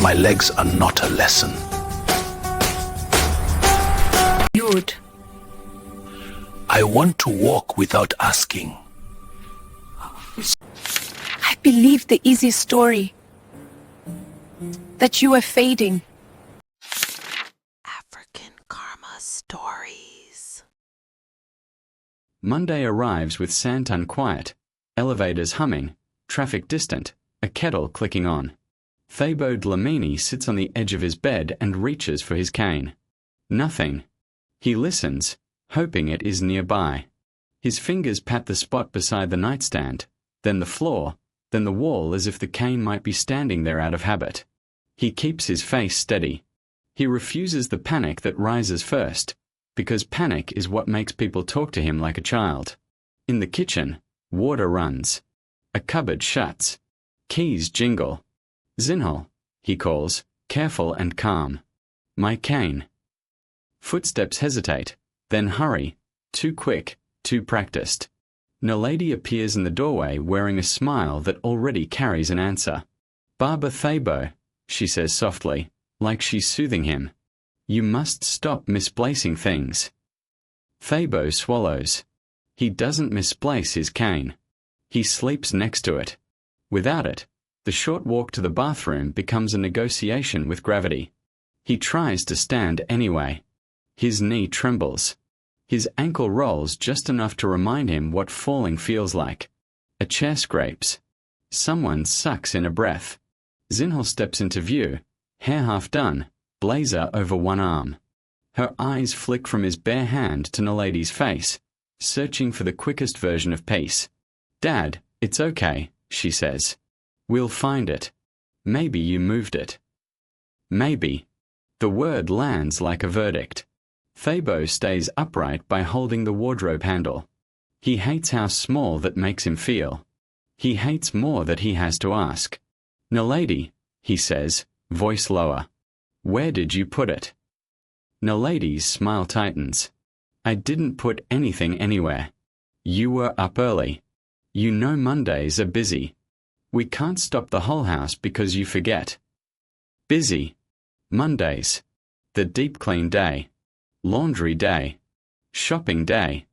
My legs are not a lesson. Dude. I want to walk without asking. I believe the easy story. That you are fading. African Karma Stories. Monday arrives with Sandton quiet, elevators humming, traffic distant, a kettle clicking on. Thabo Dlamini sits on the edge of his bed and reaches for his cane. Nothing. He listens, hoping it is nearby. His fingers pat the spot beside the nightstand, then the floor, then the wall as if the cane might be standing there out of habit. He keeps his face steady. He refuses the panic that rises first, because panic is what makes people talk to him like a child. In the kitchen, water runs. A cupboard shuts. Keys jingle. "Zinhle," he calls, careful and calm. "My cane." Footsteps hesitate, then hurry, too quick, too practiced. Naledi appears in the doorway wearing a smile that already carries an answer. "Baba Thabo," she says softly, like she's soothing him. "You must stop misplacing things." Thabo swallows. He doesn't misplace his cane. He sleeps next to it. Without it, the short walk to the bathroom becomes a negotiation with gravity. He tries to stand anyway. His knee trembles. His ankle rolls just enough to remind him what falling feels like. A chair scrapes. Someone sucks in a breath. Zinhle steps into view, hair half done, blazer over one arm. Her eyes flick from his bare hand to Naledi's face, searching for the quickest version of peace. "Dad, it's okay," she says. "We'll find it. Maybe you moved it." Maybe. The word lands like a verdict. Thabo stays upright by holding the wardrobe handle. He hates how small that makes him feel. He hates more that he has to ask. "Naledi," he says, voice lower. "Where did you put it?" Naledi's smile tightens. "I didn't put anything anywhere. You were up early. You know Mondays are busy. We can't stop the whole house because you forget." Busy. Mondays. The deep clean day. Laundry day. Shopping day.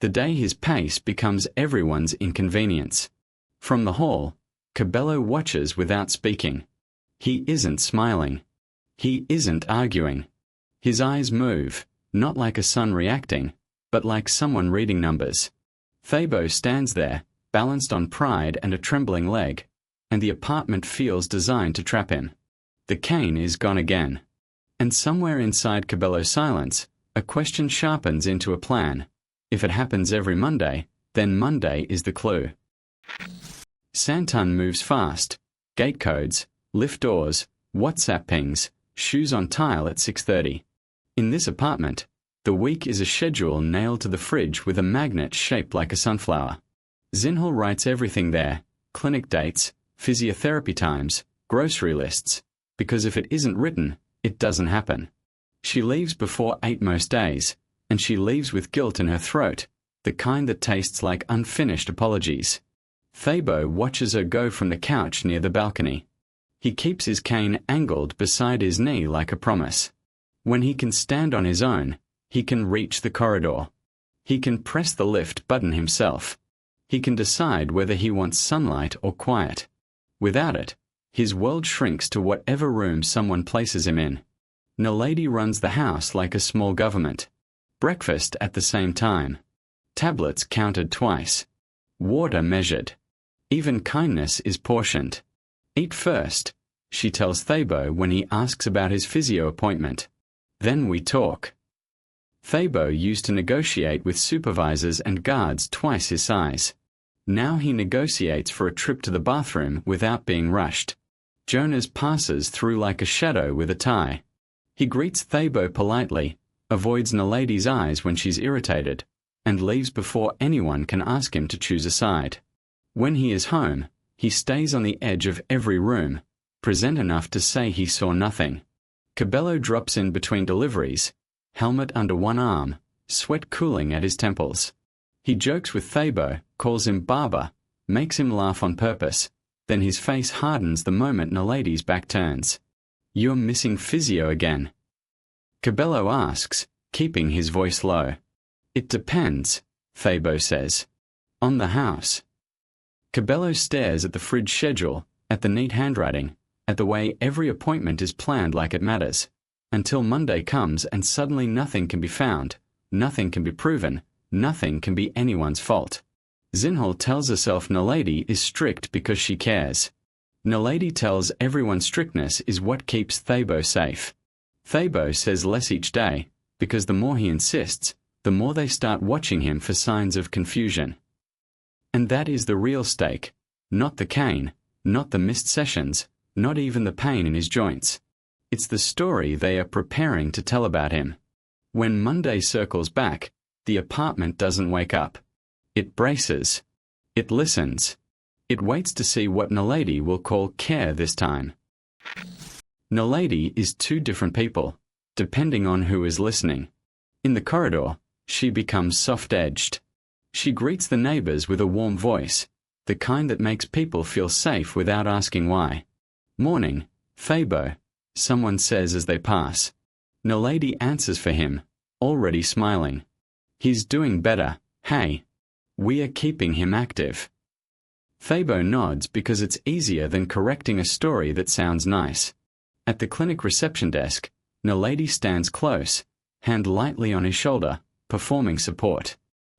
The day his pace becomes everyone's inconvenience. From the hall, Cabello watches without speaking. He isn't smiling. He isn't arguing. His eyes move, not like a son reacting, but like someone reading numbers. Thabo stands there, balanced on pride and a trembling leg, and the apartment feels designed to trap him. The cane is gone again. And somewhere inside Cabello's silence, a question sharpens into a plan. If it happens every Monday, then Monday is the clue. Sandton moves fast. Gate codes, lift doors, WhatsApp pings, shoes on tile at 6:30. In this apartment, the week is a schedule nailed to the fridge with a magnet shaped like a sunflower. Zinhle writes everything there: clinic dates, physiotherapy times, grocery lists, because if it isn't written, it doesn't happen. She leaves before 8 most days, and she leaves with guilt in her throat, the kind that tastes like unfinished apologies. Thabo watches her go from the couch near the balcony. He keeps his cane angled beside his knee like a promise. When he can stand on his own, he can reach the corridor. He can press the lift button himself. He can decide whether he wants sunlight or quiet. Without it, his world shrinks to whatever room someone places him in. Naledi runs the house like a small government. Breakfast at the same time. Tablets counted twice. Water measured. Even kindness is portioned. "Eat first," she tells Thabo when he asks about his physio appointment. "Then we talk." Thabo used to negotiate with supervisors and guards twice his size. Now he negotiates for a trip to the bathroom without being rushed. Jonas passes through like a shadow with a tie. He greets Thabo politely, avoids Naledi's eyes when she's irritated, and leaves before anyone can ask him to choose a side. When he is home, he stays on the edge of every room, present enough to say he saw nothing. Cabello drops in between deliveries, helmet under one arm, sweat cooling at his temples. He jokes with Thabo, calls him Baba, makes him laugh on purpose, then his face hardens the moment Naledi's back turns. "You're missing physio again." Cabello asks, keeping his voice low. "It depends," Thabo says. "On the house." Cabello stares at the fridge schedule, at the neat handwriting, at the way every appointment is planned like it matters, until Monday comes and suddenly nothing can be found, nothing can be proven, nothing can be anyone's fault. Zinhle tells herself Naledi is strict because she cares. Naledi tells everyone strictness is what keeps Thabo safe. Thabo says less each day, because the more he insists, the more they start watching him for signs of confusion. And that is the real stake, not the cane, not the missed sessions, not even the pain in his joints. It's the story they are preparing to tell about him. When Monday circles back, the apartment doesn't wake up. It braces. It listens. It waits to see what Naledi will call care this time. Naledi is two different people, depending on who is listening. In the corridor, she becomes soft-edged. She greets the neighbors with a warm voice, the kind that makes people feel safe without asking why. "Morning, Thabo," someone says as they pass. Naledi answers for him, already smiling. "He's doing better, hey? We are keeping him active." Thabo nods because it's easier than correcting a story that sounds nice. At the clinic reception desk, Naledi stands close, hand lightly on his shoulder, performing support.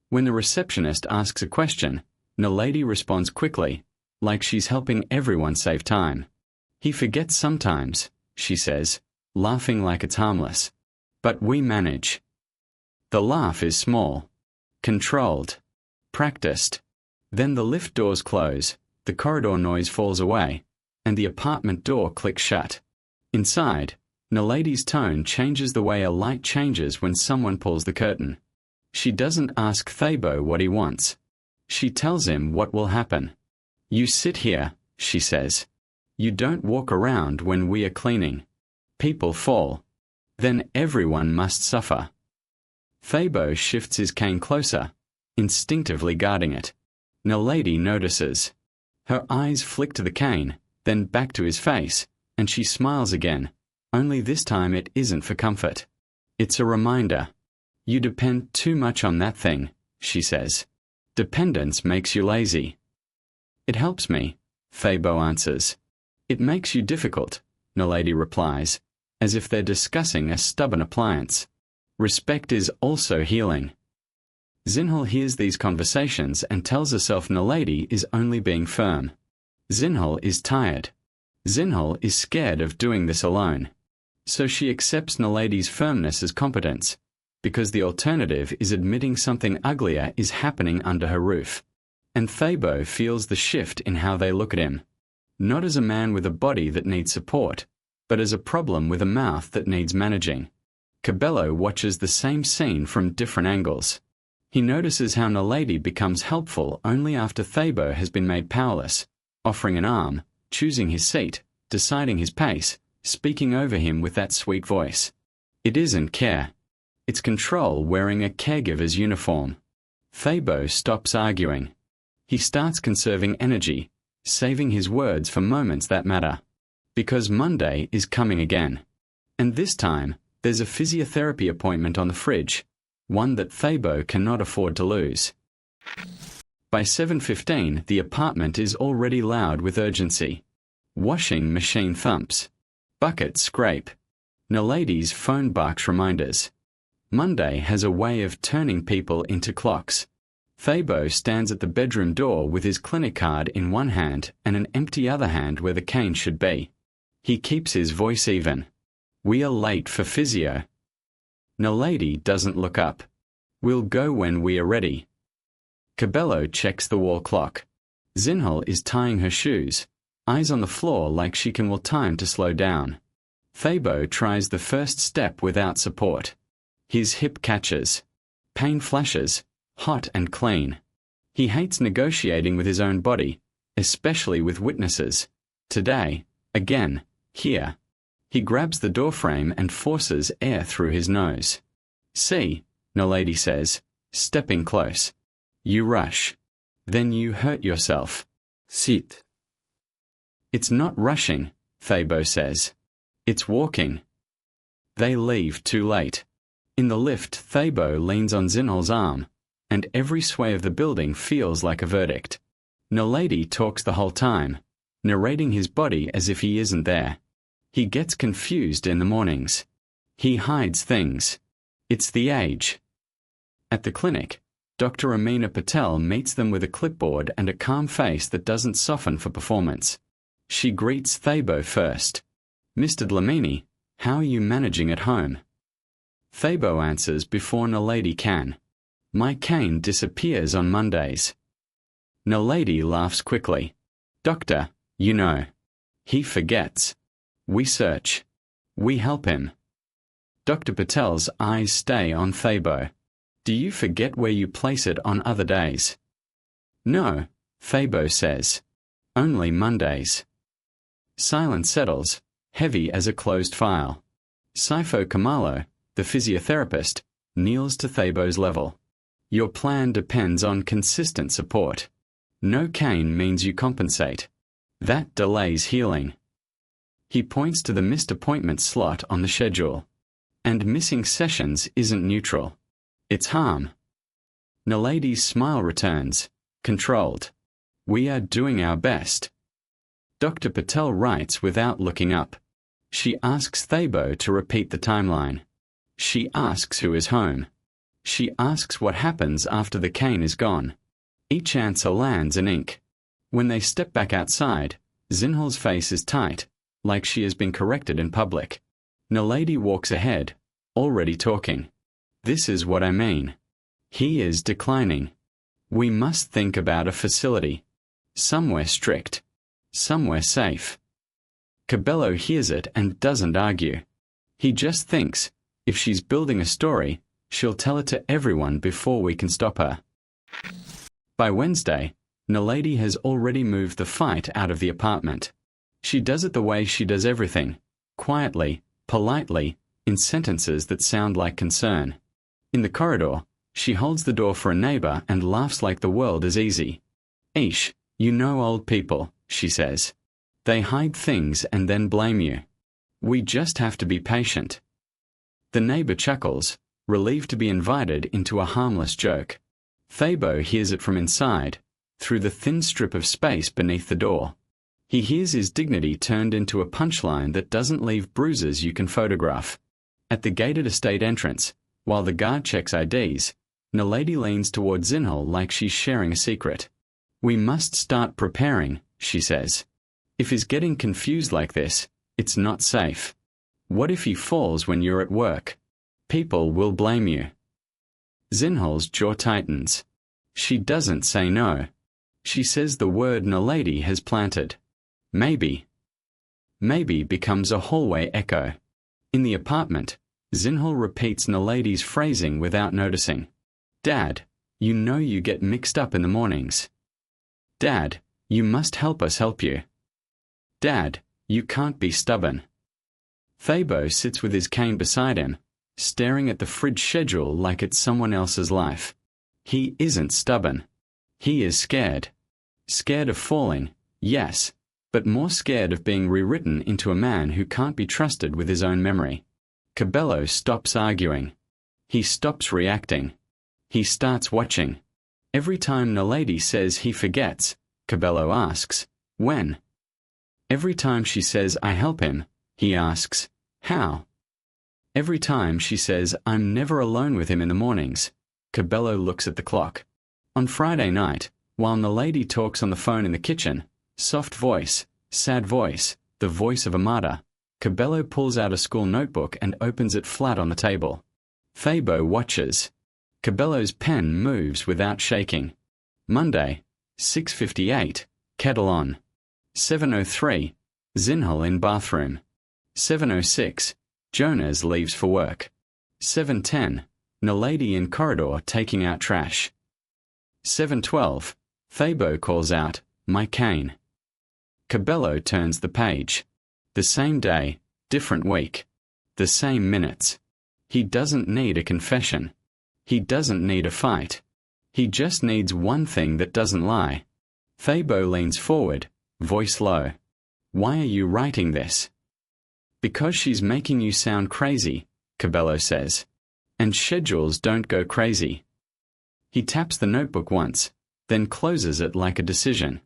When the receptionist asks a question, Naledi responds quickly, like she's helping everyone save time. "He forgets sometimes," she says, laughing like it's harmless. "But we manage." The laugh is small, controlled, practiced. Then the lift doors close, the corridor noise falls away, and the apartment door clicks shut. Inside, Naledi's tone changes the way a light changes when someone pulls the curtain. She doesn't ask Thabo what he wants. She tells him what will happen. "You sit here," she says. "You don't walk around when we are cleaning. People fall. Then everyone must suffer." Thabo shifts his cane closer, instinctively guarding it. Naledi notices. Her eyes flick to the cane, then back to his face, and she smiles again, only this time it isn't for comfort. It's a reminder. "You depend too much on that thing," she says. "Dependence makes you lazy." "It helps me," Thabo answers. "It makes you difficult," Naledi replies, as if they're discussing a stubborn appliance. Respect is also healing. Zinhle hears these conversations and tells herself Naledi is only being firm. Zinhle is tired. Zinhle is scared of doing this alone. So she accepts Naledi's firmness as competence, because the alternative is admitting something uglier is happening under her roof. And Thabo feels the shift in how they look at him. Not as a man with a body that needs support, but as a problem with a mouth that needs managing. Cabello watches the same scene from different angles. He notices how Naledi becomes helpful only after Thabo has been made powerless, offering an arm, choosing his seat, deciding his pace, speaking over him with that sweet voice. It isn't care. It's control wearing a caregiver's uniform. Thabo stops arguing. He starts conserving energy, saving his words for moments that matter. Because Monday is coming again. And this time, there's a physiotherapy appointment on the fridge, one that Thabo cannot afford to lose. By 7:15, the apartment is already loud with urgency. Washing machine thumps. Buckets scrape. Naledi's phone barks reminders. Monday has a way of turning people into clocks. Thabo stands at the bedroom door with his clinic card in one hand and an empty other hand where the cane should be. He keeps his voice even. "We are late for physio." Naledi doesn't look up. "We'll go when we are ready." Cabello checks the wall clock. Zinhle is tying her shoes, eyes on the floor like she can will time to slow down. Thabo tries the first step without support. His hip catches. Pain flashes, hot and clean. He hates negotiating with his own body, especially with witnesses. Today, again, here. He grabs the doorframe and forces air through his nose. "See," Naledi says, stepping close. "You rush. Then you hurt yourself. Sit." "It's not rushing," Thabo says. It's walking. They leave too late. In the lift, Thabo leans on Zinhle's arm, and every sway of the building feels like a verdict. Naledi talks the whole time, narrating his body as if he isn't there. He gets confused in the mornings. He hides things. It's the age. At the clinic, Dr. Amina Patel meets them with a clipboard and a calm face that doesn't soften for performance. She greets Thabo first. "Mr. Dlamini, how are you managing at home?" Thabo answers before Naledi can. "My cane disappears on Mondays." Naledi laughs quickly. "Doctor, you know. He forgets. We search. We help him." Dr. Patel's eyes stay on Thabo. "Do you forget where you place it on other days?" "No," Thabo says. "Only Mondays." Silence settles, heavy as a closed file. Saifo Kamalo, the physiotherapist, kneels to Thabo's level. "Your plan depends on consistent support. No cane means you compensate. That delays healing." He points to the missed appointment slot on the schedule. "And missing sessions isn't neutral. It's harm." Naledi's smile returns, controlled. "We are doing our best." Dr. Patel writes without looking up. She asks Thabo to repeat the timeline. She asks who is home. She asks what happens after the cane is gone. Each answer lands in ink. When they step back outside, Zinhle's face is tight, like she has been corrected in public. Naledi walks ahead, already talking. "This is what I mean. He is declining. We must think about a facility. Somewhere strict. Somewhere safe." Cabello hears it and doesn't argue. He just thinks, if she's building a story, she'll tell it to everyone before we can stop her. By Wednesday, Naledi has already moved the fight out of the apartment. She does it the way she does everything, quietly, politely, in sentences that sound like concern. In the corridor, she holds the door for a neighbor and laughs like the world is easy. "Ish, you know old people," she says. "They hide things and then blame you. We just have to be patient." The neighbor chuckles, relieved to be invited into a harmless joke. Thabo hears it from inside, through the thin strip of space beneath the door. He hears his dignity turned into a punchline that doesn't leave bruises you can photograph. At the gated estate entrance, while the guard checks IDs, Naledi leans toward Zinhle like she's sharing a secret. "We must start preparing," she says. "If he's getting confused like this, it's not safe. What if he falls when you're at work? People will blame you." Zinhle's jaw tightens. She doesn't say no. She says the word Naledi has planted. Maybe. Maybe becomes a hallway echo. In the apartment, Zinhle repeats Naledi's phrasing without noticing. "Dad, you know you get mixed up in the mornings. Dad, you must help us help you. Dad, you can't be stubborn." Thabo sits with his cane beside him, staring at the fridge schedule like it's someone else's life. He isn't stubborn. He is scared. Scared of falling, yes, but more scared of being rewritten into a man who can't be trusted with his own memory. Cabello stops arguing. He stops reacting. He starts watching. Every time Naledi says he forgets, Cabello asks, "When?" Every time she says I help him, he asks, "How?" Every time she says I'm never alone with him in the mornings, Cabello looks at the clock. On Friday night, while Naledi talks on the phone in the kitchen, soft voice, sad voice, the voice of a martyr, Cabello pulls out a school notebook and opens it flat on the table. Thabo watches. Cabello's pen moves without shaking. Monday, 6:58, kettle on. 7:03, Zinhle in bathroom. 7:06, Jonas leaves for work. 7:10, Naledi in corridor taking out trash. 7:12, Thabo calls out, "My cane." Cabello turns the page. The same day, different week. The same minutes. He doesn't need a confession. He doesn't need a fight. He just needs one thing that doesn't lie. Thabo leans forward, voice low. "Why are you writing this?" Because she's making you sound crazy, Cabello says. And schedules don't go crazy. He taps the notebook once, then closes it like a decision.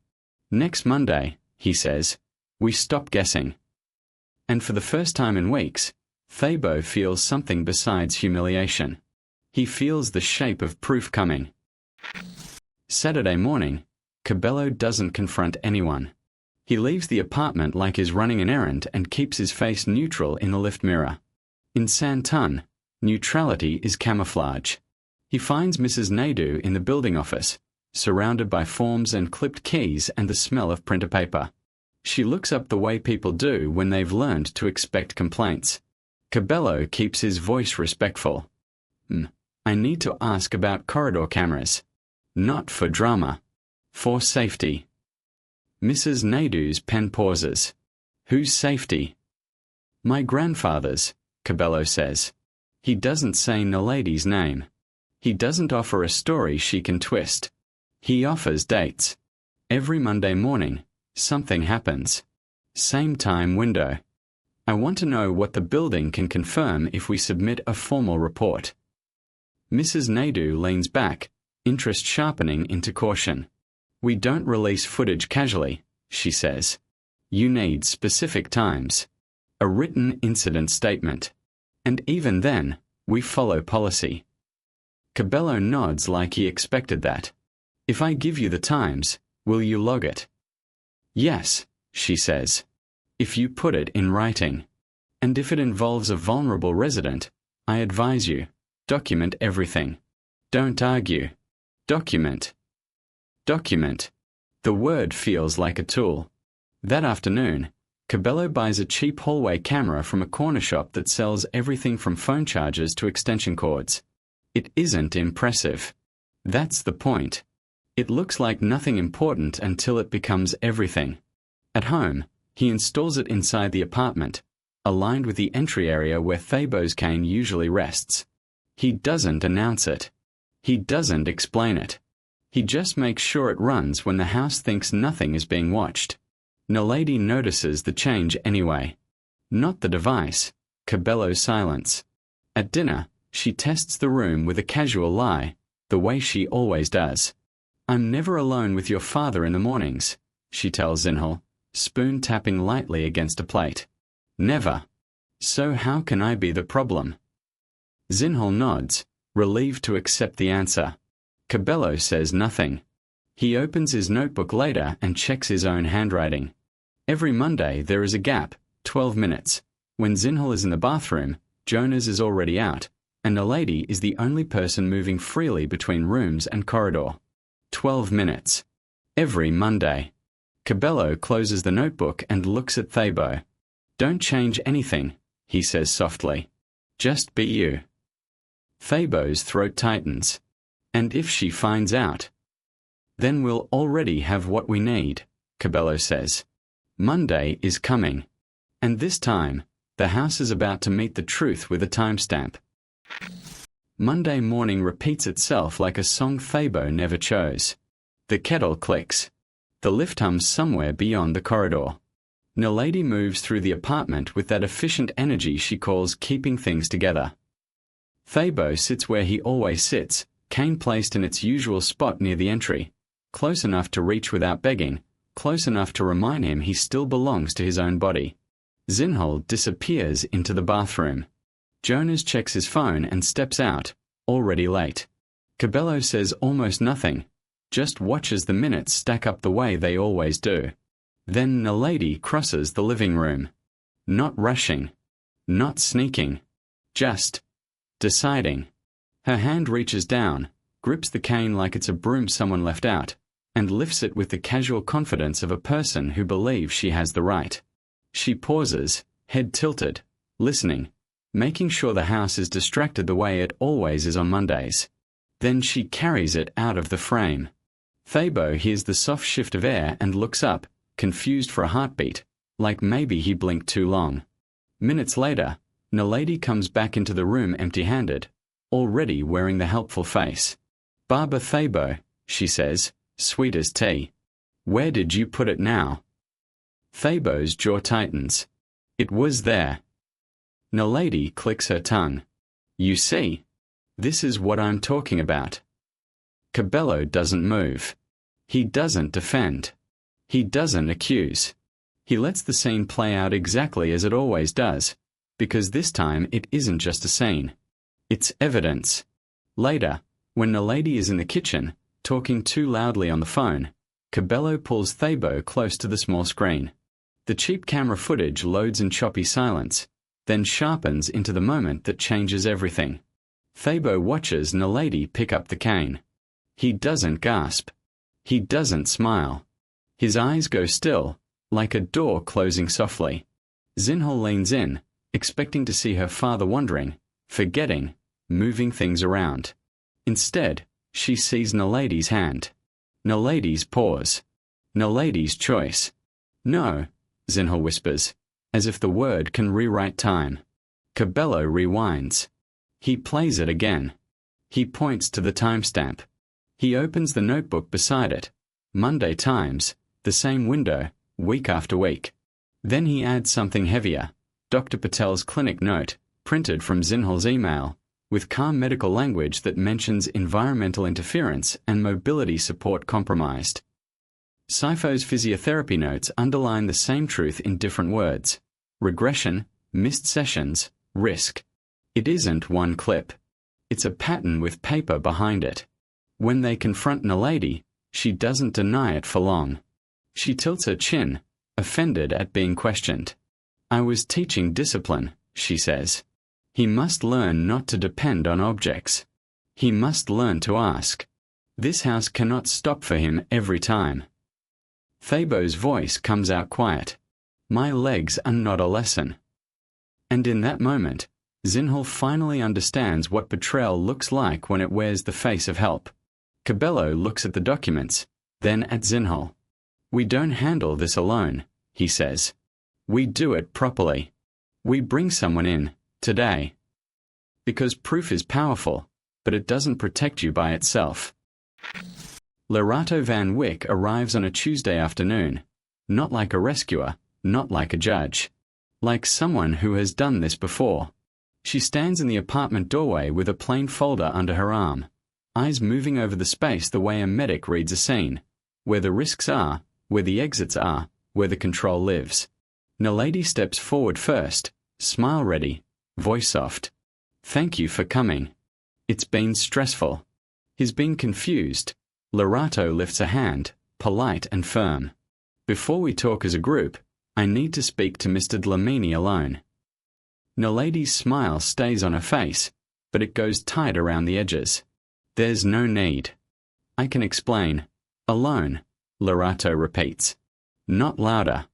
Next Monday, he says, we stop guessing. And for the first time in weeks, Thabo feels something besides humiliation. He feels the shape of proof coming. Saturday morning, Cabello doesn't confront anyone. He leaves the apartment like he's running an errand and keeps his face neutral in the lift mirror. In Sandton, neutrality is camouflage. He finds Mrs. Naidu in the building office, surrounded by forms and clipped keys and the smell of printer paper. She looks up the way people do when they've learned to expect complaints. Cabello keeps his voice respectful. I need to ask about corridor cameras. Not for drama. For safety. Mrs. Naidu's pen pauses. Whose safety? My grandfather's, Cabello says. He doesn't say Nalady's name. He doesn't offer a story she can twist. He offers dates. Every Monday morning, something happens. Same time window. I want to know what the building can confirm if we submit a formal report. Mrs. Naidu leans back, interest sharpening into caution. We don't release footage casually, she says. You need specific times. A written incident statement. And even then, we follow policy. Cabello nods like he expected that. If I give you the times, will you log it? Yes, she says. If you put it in writing. And if it involves a vulnerable resident, I advise you, document everything. Don't argue. Document. Document. The word feels like a tool. That afternoon, Cabello buys a cheap hallway camera from a corner shop that sells everything from phone chargers to extension cords. It isn't impressive. That's the point. It looks like nothing important until it becomes everything. At home, he installs it inside the apartment, aligned with the entry area where Thabo's cane usually rests. He doesn't announce it. He doesn't explain it. He just makes sure it runs when the house thinks nothing is being watched. Nalady notices the change anyway. Not the device, Cabello's silence. At dinner, she tests the room with a casual lie, the way she always does. I'm never alone with your father in the mornings, she tells Zinhle, spoon tapping lightly against a plate. Never. So how can I be the problem? Zinhle nods, relieved to accept the answer. Cabello says nothing. He opens his notebook later and checks his own handwriting. Every Monday there is a gap, 12 minutes. When Zinhle is in the bathroom, Jonas is already out, and Nalady is the only person moving freely between rooms and corridor. 12 minutes. Every Monday. Cabello closes the notebook and looks at Thabo. Don't change anything, he says softly. Just be you. Thabo's throat tightens. And if she finds out? Then we'll already have what we need, Cabello says. Monday is coming. And this time, the house is about to meet the truth with a timestamp. Monday morning repeats itself like a song Thabo never chose. The kettle clicks. The lift hums somewhere beyond the corridor. Nalady moves through the apartment with that efficient energy she calls keeping things together. Thabo sits where he always sits, cane placed in its usual spot near the entry, close enough to reach without begging, close enough to remind him he still belongs to his own body. Zinhle disappears into the bathroom. Jonas checks his phone and steps out, already late. Cabello says almost nothing, just watches the minutes stack up the way they always do. Then Nalady crosses the living room. Not rushing. Not sneaking. Just deciding. Her hand reaches down, grips the cane like it's a broom someone left out, and lifts it with the casual confidence of a person who believes she has the right. She pauses, head tilted, listening, making sure the house is distracted the way it always is on Mondays. Then she carries it out of the frame. Thabo hears the soft shift of air and looks up, confused for a heartbeat, like maybe he blinked too long. Minutes later, Nalady comes back into the room empty-handed, already wearing the helpful face. Baba Thabo, she says, sweet as tea. Where did you put it now? Thabo's jaw tightens. It was there, Naledi clicks her tongue. You see? This is what I'm talking about. Cabello doesn't move. He doesn't defend. He doesn't accuse. He lets the scene play out exactly as it always does, because this time it isn't just a scene. It's evidence. Later, when Naledi is in the kitchen, talking too loudly on the phone, Cabello pulls Thabo close to the small screen. The cheap camera footage loads in choppy silence, then sharpens into the moment that changes everything. Thabo watches Naledi pick up the cane. He doesn't gasp. He doesn't smile. His eyes go still, like a door closing softly. Zinhle leans in, expecting to see her father wondering, forgetting, moving things around. Instead, she sees Naledi's hand. Naledi's pause. Naledi's choice. No, Zinhle whispers, as if the word can rewrite time. Cabello rewinds. He plays it again. He points to the timestamp. He opens the notebook beside it. Monday Times, the same window, week after week. Then he adds something heavier. Dr. Patel's clinic note, printed from Zinhle's email, with calm medical language that mentions environmental interference and mobility support compromised. Saifo's physiotherapy notes underline the same truth in different words. Regression, missed sessions, risk. It isn't one clip. It's a pattern with paper behind it. When they confront Naledi, she doesn't deny it for long. She tilts her chin, offended at being questioned. I was teaching discipline, she says. He must learn not to depend on objects. He must learn to ask. This house cannot stop for him every time. Thabo's voice comes out quiet. My legs are not a lesson. And in that moment, Zinhle finally understands what betrayal looks like when it wears the face of help. Cabello looks at the documents, then at Zinhle. We don't handle this alone, he says. We do it properly. We bring someone in, today. Because proof is powerful, but it doesn't protect you by itself. Lerato Van Wyck arrives on a Tuesday afternoon, not like a rescuer, not like a judge. Like someone who has done this before. She stands in the apartment doorway with a plain folder under her arm, eyes moving over the space the way a medic reads a scene, where the risks are, where the exits are, where the control lives. Naledi steps forward first, smile ready, voice soft. Thank you for coming. It's been stressful. He's been confused. Lerato lifts a hand, polite and firm. Before we talk as a group, I need to speak to Mr. Dlamini alone. Naledi's smile stays on her face, but it goes tight around the edges. There's no need. I can explain. Alone, Lerato repeats. Not louder.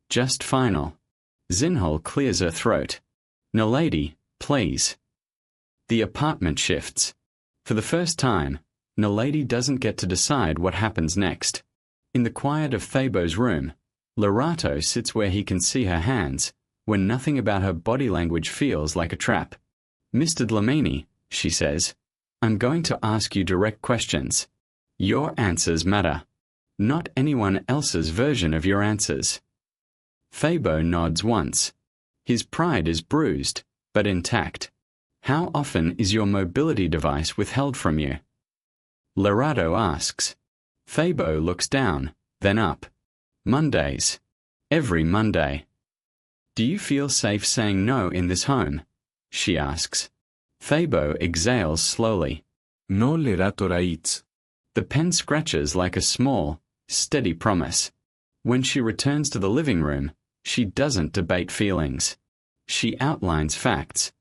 Just final. Zinhle clears her throat. Naledi, please. The apartment shifts. For the first time, Naledi doesn't get to decide what happens next. In the quiet of Thabo's room, Lerato sits where he can see her hands, when nothing about her body language feels like a trap. Mr. Dlamini, she says, I'm going to ask you direct questions. Your answers matter. Not anyone else's version of your answers. Thabo nods once. His pride is bruised, but intact. How often is your mobility device withheld from you? Lerato asks. Thabo looks down, then up. Mondays. Every Monday. Do you feel safe saying no in this home? She asks. Thabo exhales slowly. No, Lerato writes. The pen scratches like a small, steady promise. When she returns to the living room, she doesn't debate feelings. She outlines facts.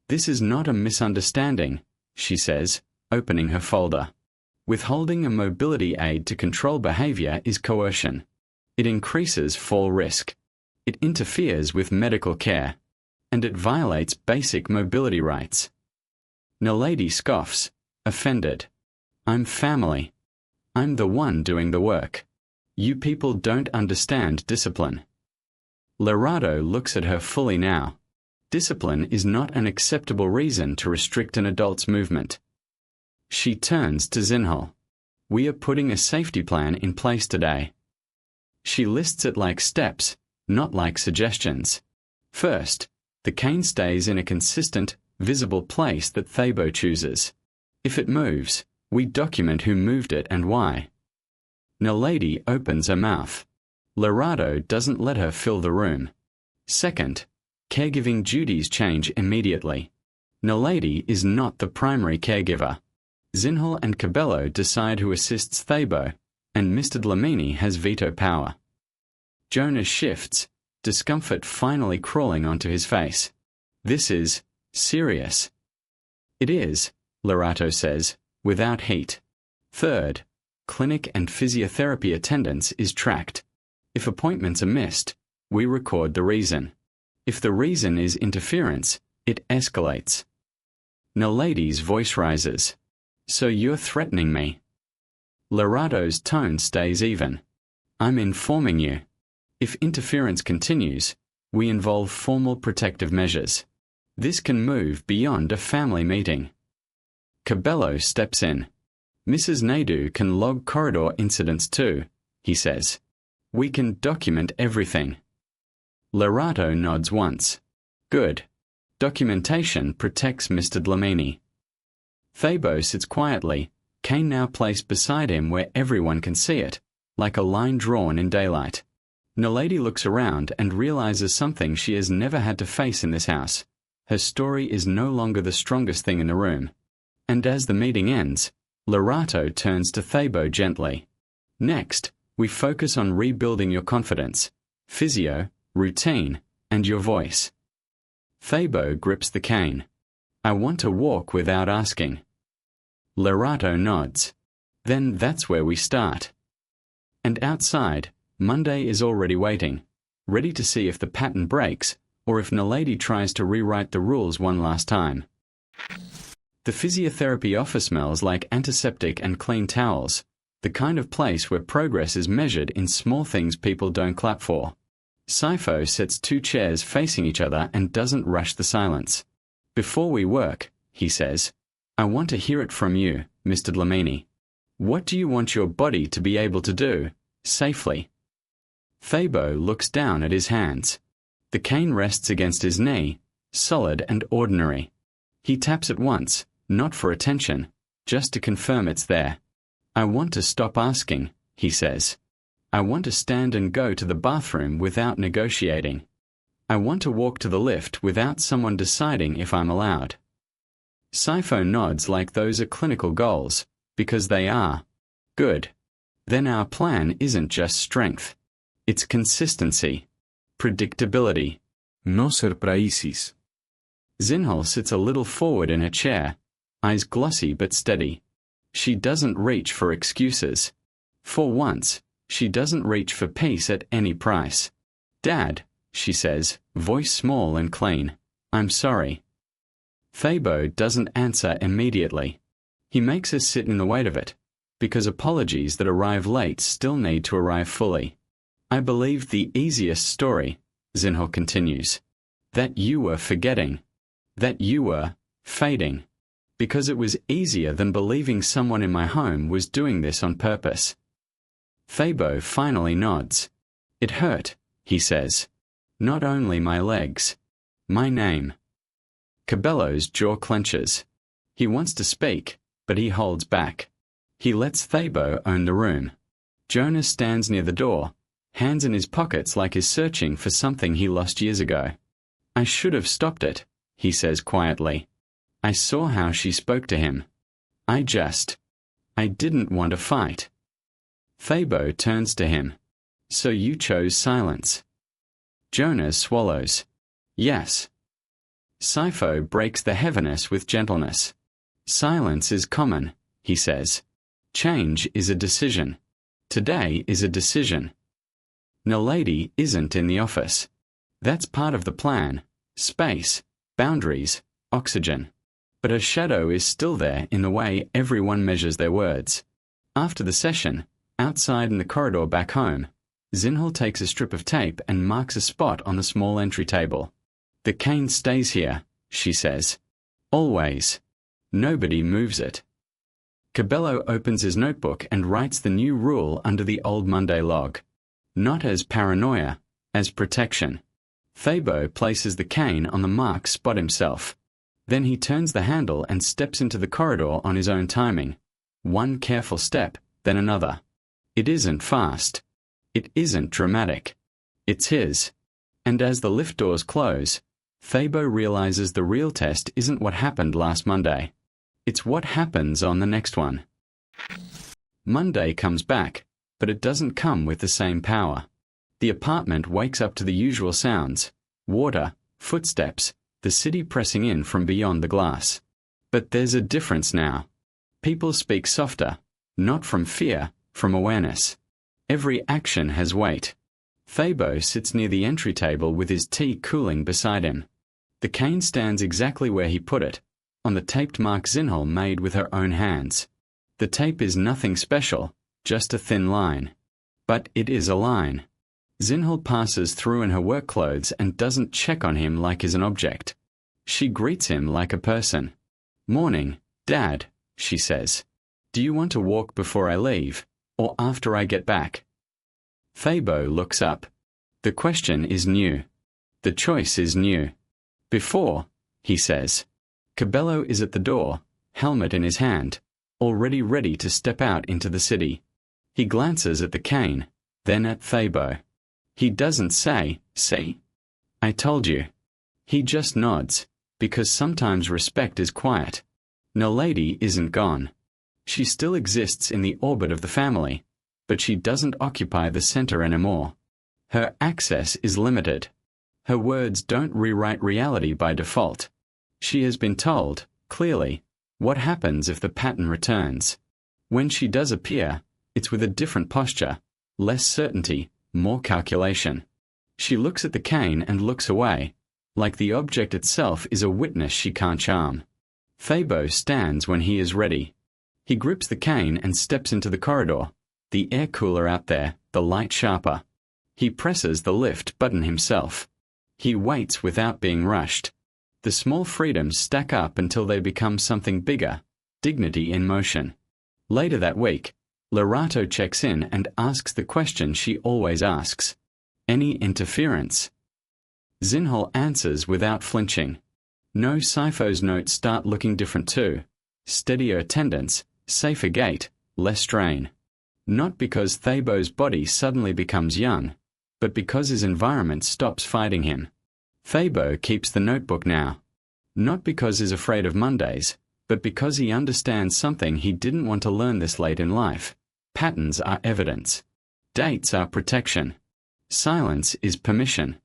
This is not a misunderstanding, she says, opening her folder. Withholding a mobility aid to control behavior is coercion. It increases fall risk. It interferes with medical care. And it violates basic mobility rights. Naledi scoffs, offended. I'm family. I'm the one doing the work. You people don't understand discipline. Lerato looks at her fully now. Discipline is not an acceptable reason to restrict an adult's movement. She turns to Zinhle. We are putting a safety plan in place today. She lists it like steps, not like suggestions. First, The cane stays in a consistent, visible place that Thabo chooses. If it moves, we document who moved it and why. Naledi opens her mouth. Lorado doesn't let her fill the room. Second, caregiving duties change immediately. Naledi is not the primary caregiver. Zinhle and Cabello decide who assists Thabo, and Mr. Dlamini has veto power. Jonas shifts, discomfort finally crawling onto his face. This is serious. It is, Lorato says, without heat. Third, clinic and physiotherapy attendance is tracked. If appointments are missed, we record the reason. If the reason is interference, it escalates. Naledi's voice rises. So you're threatening me? Lorado's tone stays even. I'm informing you. If interference continues, we involve formal protective measures. This can move beyond a family meeting. Cabello steps in. Mrs. Naidu can log corridor incidents too, he says. We can document everything. Lorato nods once. Good. Documentation protects Mr. Dlamini. Thabo sits quietly, cane now placed beside him where everyone can see it, like a line drawn in daylight. Naledi looks around and realizes something she has never had to face in this house. Her story is no longer the strongest thing in the room. And as the meeting ends, Lorato turns to Thabo gently. Next, we focus on rebuilding your confidence, physio, routine, and your voice. Thabo grips the cane. I want to walk without asking. Lorato nods. Then that's where we start. And outside, Monday is already waiting, ready to see if the pattern breaks or if Naledi tries to rewrite the rules one last time. The physiotherapy office smells like antiseptic and clean towels, the kind of place where progress is measured in small things people don't clap for. Sifo sets two chairs facing each other and doesn't rush the silence. Before we work, he says, I want to hear it from you, Mr. Dlamini. What do you want your body to be able to do, safely? Thabo looks down at his hands. The cane rests against his knee, solid and ordinary. He taps it once, not for attention, just to confirm it's there. I want to stop asking, he says. I want to stand and go to the bathroom without negotiating. I want to walk to the lift without someone deciding if I'm allowed. Sifo nods like those are clinical goals, because they are. Good. Then our plan isn't just strength. It's consistency. Predictability. No surprises. Zinhle sits a little forward in her chair, eyes glossy but steady. She doesn't reach for excuses. For once, she doesn't reach for peace at any price. Dad, she says, voice small and clean, I'm sorry. Thabo doesn't answer immediately. He makes her sit in the weight of it, because apologies that arrive late still need to arrive fully. I believed the easiest story, Zinhle continues, that you were forgetting, that you were fading, because it was easier than believing someone in my home was doing this on purpose. Thabo finally nods. It hurt, he says. Not only my legs. My name. Cabello's jaw clenches. He wants to speak, but he holds back. He lets Thabo own the room. Jonas stands near the door, hands in his pockets like he's searching for something he lost years ago. I should have stopped it, he says quietly. I saw how she spoke to him. I didn't want to fight. Thabo turns to him. So you chose silence. Jonas swallows. Yes. Sifo breaks the heaviness with gentleness. Silence is common, he says. Change is a decision. Today is a decision. Naledi isn't in the office. That's part of the plan. Space, boundaries, oxygen. But her shadow is still there in the way everyone measures their words. After the session, outside in the corridor back home, Zinhle takes a strip of tape and marks a spot on the small entry table. The cane stays here, she says. Always. Nobody moves it. Cabello opens his notebook and writes the new rule under the old Monday log. Not as paranoia, as protection. Thabo places the cane on the marked spot himself. Then he turns the handle and steps into the corridor on his own timing. One careful step, then another. It isn't fast. It isn't dramatic. It's his. And as the lift doors close, Thabo realizes the real test isn't what happened last Monday. It's what happens on the next one. Monday comes back, but it doesn't come with the same power. The apartment wakes up to the usual sounds: water, footsteps, the city pressing in from beyond the glass. But there's a difference now. People speak softer, not from fear, from awareness. Every action has weight. Thabo sits near the entry table with his tea cooling beside him. The cane stands exactly where he put it, on the taped mark Zinhle made with her own hands. The tape is nothing special, just a thin line. But it is a line. Zinhle passes through in her work clothes and doesn't check on him like he's an object. She greets him like a person. "Morning, Dad," she says. "Do you want to walk before I leave, or after I get back?" Thabo looks up. The question is new. The choice is new. "Before," he says. Cabello is at the door, helmet in his hand, already ready to step out into the city. He glances at the cane, then at Thabo. He doesn't say, "See? I told you." He just nods, because sometimes respect is quiet. Naledi isn't gone. She still exists in the orbit of the family, but she doesn't occupy the center anymore. Her access is limited. Her words don't rewrite reality by default. She has been told, clearly, what happens if the pattern returns. When she does appear, it's with a different posture, less certainty, more calculation. She looks at the cane and looks away, like the object itself is a witness she can't charm. Thabo stands when he is ready. He grips the cane and steps into the corridor, the air cooler out there, the light sharper. He presses the lift button himself. He waits without being rushed. The small freedoms stack up until they become something bigger, dignity in motion. Later that week, Lorato checks in and asks the question she always asks. Any interference? Zinhle answers without flinching. No, Sipho's notes start looking different too. Steadier attendance, safer gait, less strain. Not because Thabo's body suddenly becomes young, but because his environment stops fighting him. Thabo keeps the notebook now. Not because he's afraid of Mondays, but because he understands something he didn't want to learn this late in life. Patterns are evidence. Dates are protection. Silence is permission.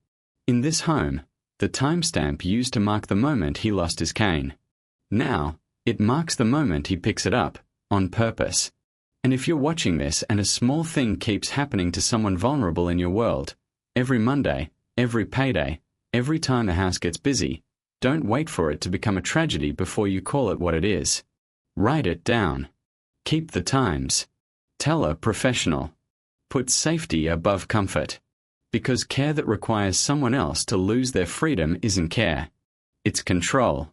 In this home, the timestamp used to mark the moment he lost his cane. Now, it marks the moment he picks it up, on purpose. And if you're watching this and a small thing keeps happening to someone vulnerable in your world, every Monday, every payday, every time the house gets busy, don't wait for it to become a tragedy before you call it what it is. Write it down. Keep the times. Tell a professional. Put safety above comfort. Because care that requires someone else to lose their freedom isn't care. It's control.